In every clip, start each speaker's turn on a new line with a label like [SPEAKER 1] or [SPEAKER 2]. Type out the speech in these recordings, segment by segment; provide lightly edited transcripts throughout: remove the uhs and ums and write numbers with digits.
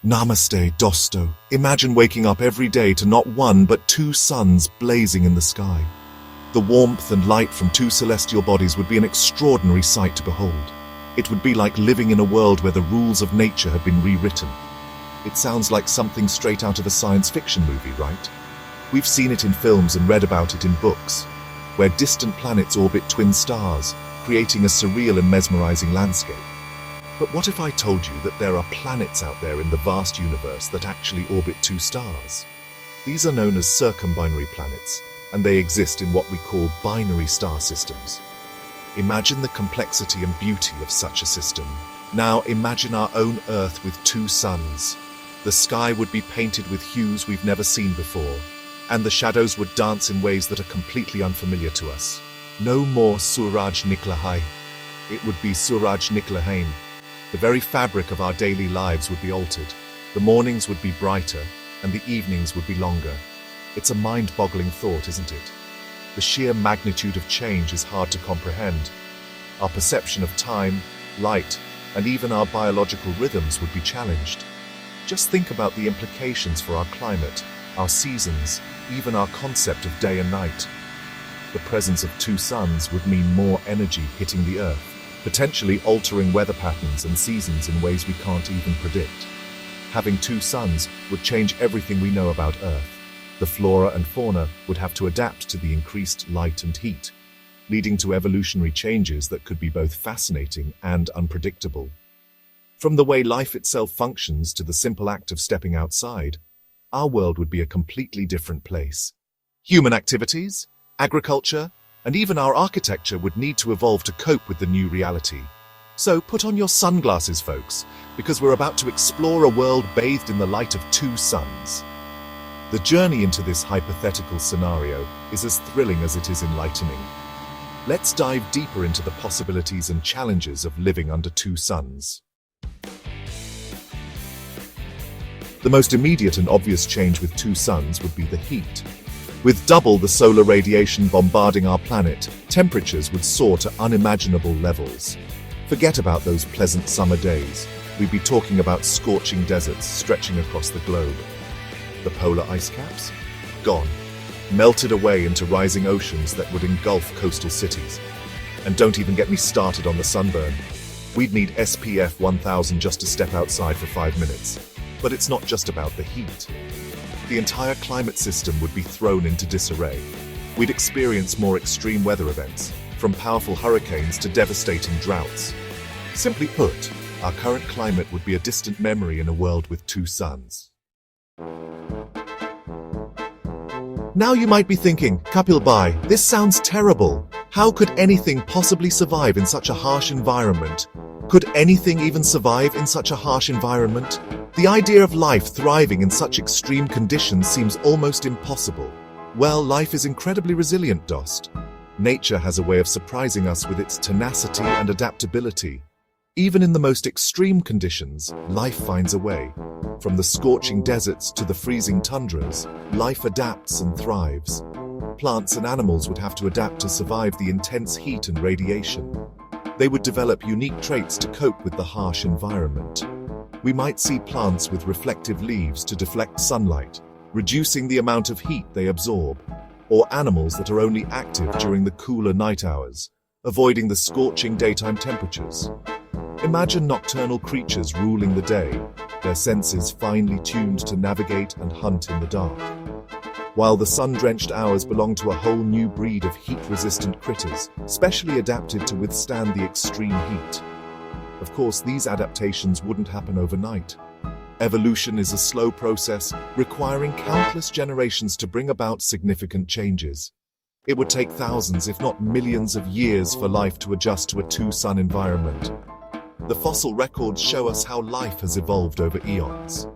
[SPEAKER 1] Namaste, Dosto. Imagine waking up every day to not one but two suns blazing in the sky. The warmth and light from two celestial bodies would be an extraordinary sight to behold. It would be like living in a world where the rules of nature have been rewritten. It sounds like something straight out of a science fiction movie, right? We've seen it in films and read about it in books, where distant planets orbit twin stars, creating a surreal and mesmerizing landscape. But what if I told you that there are planets out there in the vast universe that actually orbit two stars? These are known as circumbinary planets, and they exist in what we call binary star systems. Imagine the complexity and beauty of such a system. Now imagine our own Earth with two suns. The sky would be painted with hues we've never seen before, and the shadows would dance in ways that are completely unfamiliar to us. No more Suraj Niklahai. It would be Suraj Niklahain. The very fabric of our daily lives would be altered. The mornings would be brighter, and the evenings would be longer. It's a mind-boggling thought, isn't it? The sheer magnitude of change is hard to comprehend. Our perception of time, light, and even our biological rhythms would be challenged. Just think about the implications for our climate, our seasons, even our concept of day and night. The presence of two suns would mean more energy hitting the Earth, potentially altering weather patterns and seasons in ways we can't even predict. Having two suns would change everything we know about Earth. The flora and fauna would have to adapt to the increased light and heat, leading to evolutionary changes that could be both fascinating and unpredictable. From the way life itself functions to the simple act of stepping outside, our world would be a completely different place. Human activities, agriculture, and even our architecture would need to evolve to cope with the new reality. So put on your sunglasses, folks, because we're about to explore a world bathed in the light of two suns. The journey into this hypothetical scenario is as thrilling as it is enlightening. Let's dive deeper into the possibilities and challenges of living under two suns. The most immediate and obvious change with two suns would be the heat. With double the solar radiation bombarding our planet, temperatures would soar to unimaginable levels. Forget about those pleasant summer days. We'd be talking about scorching deserts stretching across the globe. The polar ice caps? Gone. Melted away into rising oceans that would engulf coastal cities. And don't even get me started on the sunburn. We'd need SPF 1000 just to step outside for 5 minutes. But it's not just about the heat. The entire climate system would be thrown into disarray. We'd experience more extreme weather events, from powerful hurricanes to devastating droughts. Simply put, our current climate would be a distant memory in a world with two suns. Now you might be thinking, Kapil Bhai, this sounds terrible. How could anything possibly survive in such a harsh environment? Could anything even survive in such a harsh environment? The idea of life thriving in such extreme conditions seems almost impossible. Well, life is incredibly resilient, Dost. Nature has a way of surprising us with its tenacity and adaptability. Even in the most extreme conditions, life finds a way. From the scorching deserts to the freezing tundras, life adapts and thrives. Plants and animals would have to adapt to survive the intense heat and radiation. They would develop unique traits to cope with the harsh environment. We might see plants with reflective leaves to deflect sunlight, reducing the amount of heat they absorb, or animals that are only active during the cooler night hours, avoiding the scorching daytime temperatures. Imagine nocturnal creatures ruling the day, their senses finely tuned to navigate and hunt in the dark. While the sun-drenched hours belong to a whole new breed of heat-resistant critters, specially adapted to withstand the extreme heat. Of course, these adaptations wouldn't happen overnight. Evolution is a slow process, requiring countless generations to bring about significant changes. It would take thousands, if not millions of years for life to adjust to a two-sun environment. The fossil records show us how life has evolved over eons.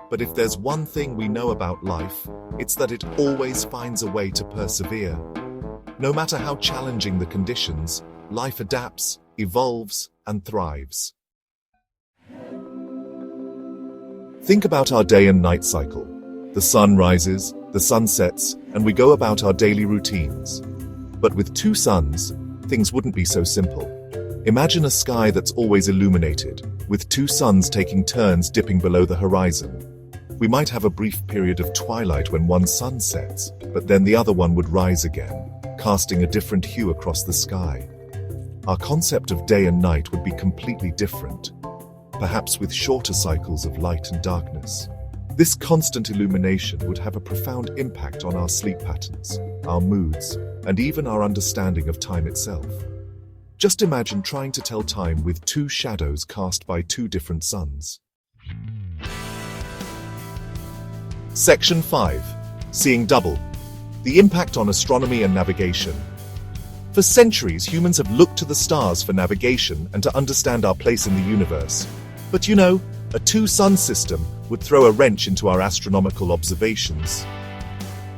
[SPEAKER 1] But if there's one thing we know about life, it's that it always finds a way to persevere. No matter how challenging the conditions, life adapts, evolves, and thrives. Think about our day and night cycle. The sun rises, the sun sets, and we go about our daily routines. But with two suns, things wouldn't be so simple. Imagine a sky that's always illuminated, with two suns taking turns dipping below the horizon. We might have a brief period of twilight when one sun sets, but then the other one would rise again, casting a different hue across the sky. Our concept of day and night would be completely different, perhaps with shorter cycles of light and darkness. This constant illumination would have a profound impact on our sleep patterns, our moods, and even our understanding of time itself. Just imagine trying to tell time with two shadows cast by two different suns. Section 5. Seeing double. The impact on astronomy and navigation. For centuries, humans have looked to the stars for navigation and to understand our place in the universe. But you know, a two-sun system would throw a wrench into our astronomical observations.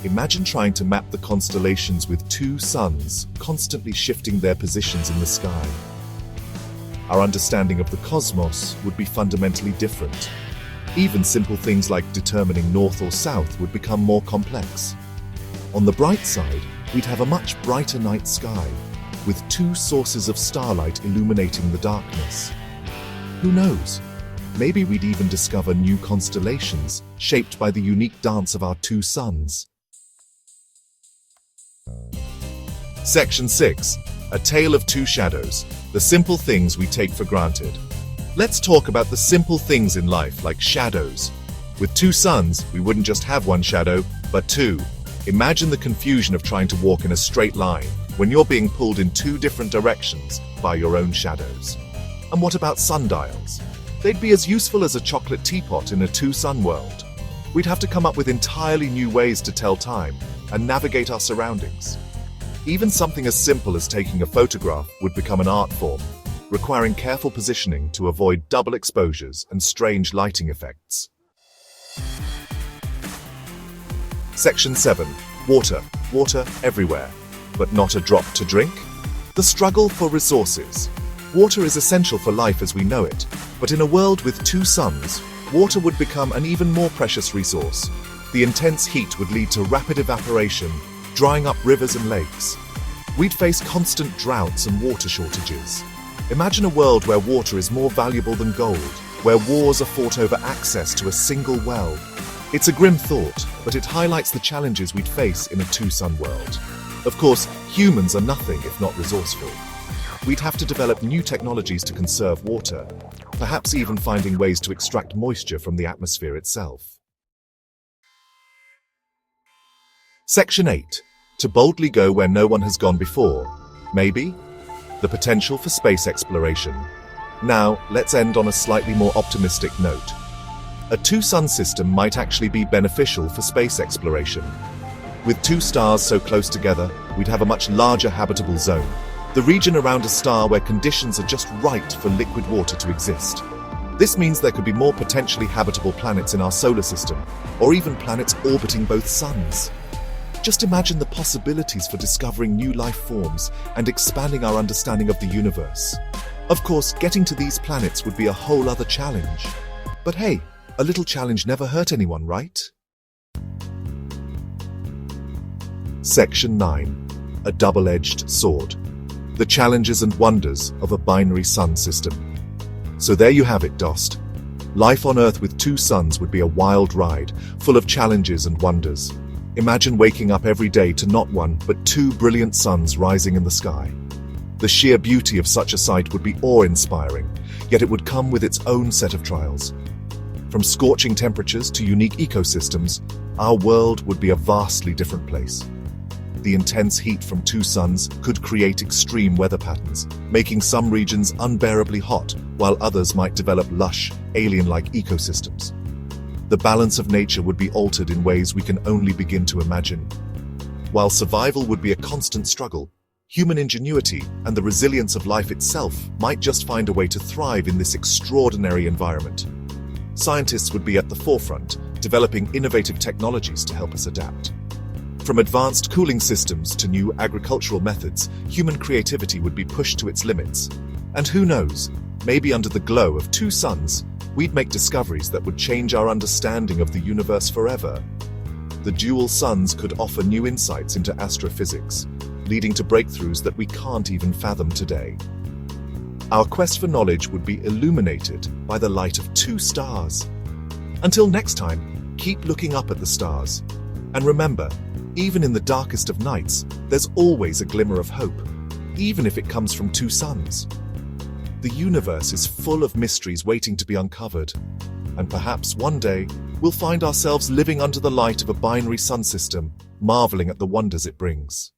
[SPEAKER 1] Imagine trying to map the constellations with two suns constantly shifting their positions in the sky. Our understanding of the cosmos would be fundamentally different. Even simple things like determining north or south would become more complex. On the bright side, we'd have a much brighter night sky, with two sources of starlight illuminating the darkness. Who knows? Maybe we'd even discover new constellations shaped by the unique dance of our two suns. Section 6. A Tale of Two Shadows. The simple things we take for granted. Let's talk about the simple things in life, like shadows. With two suns, we wouldn't just have one shadow, but two. Imagine the confusion of trying to walk in a straight line when you're being pulled in two different directions by your own shadows. And what about sundials? They'd be as useful as a chocolate teapot in a two-sun world. We'd have to come up with entirely new ways to tell time and navigate our surroundings. Even something as simple as taking a photograph would become an art form, requiring careful positioning to avoid double exposures and strange lighting effects. Section 7. Water. Water everywhere, but not a drop to drink? The struggle for resources. Water is essential for life as we know it, but in a world with two suns, water would become an even more precious resource. The intense heat would lead to rapid evaporation, drying up rivers and lakes. We'd face constant droughts and water shortages. Imagine a world where water is more valuable than gold, where wars are fought over access to a single well. It's a grim thought, but it highlights the challenges we'd face in a two-sun world. Of course, humans are nothing if not resourceful. We'd have to develop new technologies to conserve water, perhaps even finding ways to extract moisture from the atmosphere itself. Section 8. To boldly go where no one has gone before. Maybe? The potential for space exploration. Now, let's end on a slightly more optimistic note. A two-sun system might actually be beneficial for space exploration. With two stars so close together, we'd have a much larger habitable zone, the region around a star where conditions are just right for liquid water to exist. This means there could be more potentially habitable planets in our solar system, or even planets orbiting both suns. Just imagine the possibilities for discovering new life forms and expanding our understanding of the universe. Of course, getting to these planets would be a whole other challenge. But hey, a little challenge never hurt anyone, right? Section 9. A double-edged sword. The challenges and wonders of a binary sun system. So there you have it, Dost. Life on Earth with two suns would be a wild ride, full of challenges and wonders. Imagine waking up every day to not one, but two brilliant suns rising in the sky. The sheer beauty of such a sight would be awe-inspiring, yet it would come with its own set of trials. From scorching temperatures to unique ecosystems, our world would be a vastly different place. The intense heat from two suns could create extreme weather patterns, making some regions unbearably hot, while others might develop lush, alien-like ecosystems. The balance of nature would be altered in ways we can only begin to imagine. While survival would be a constant struggle, human ingenuity and the resilience of life itself might just find a way to thrive in this extraordinary environment. Scientists would be at the forefront, developing innovative technologies to help us adapt. From advanced cooling systems to new agricultural methods, human creativity would be pushed to its limits. And who knows, maybe under the glow of two suns, we'd make discoveries that would change our understanding of the universe forever. The dual suns could offer new insights into astrophysics, leading to breakthroughs that we can't even fathom today. Our quest for knowledge would be illuminated by the light of two stars. Until next time, keep looking up at the stars. And remember, even in the darkest of nights, there's always a glimmer of hope, even if it comes from two suns. The universe is full of mysteries waiting to be uncovered, and perhaps one day we'll find ourselves living under the light of a binary sun system, marveling at the wonders it brings.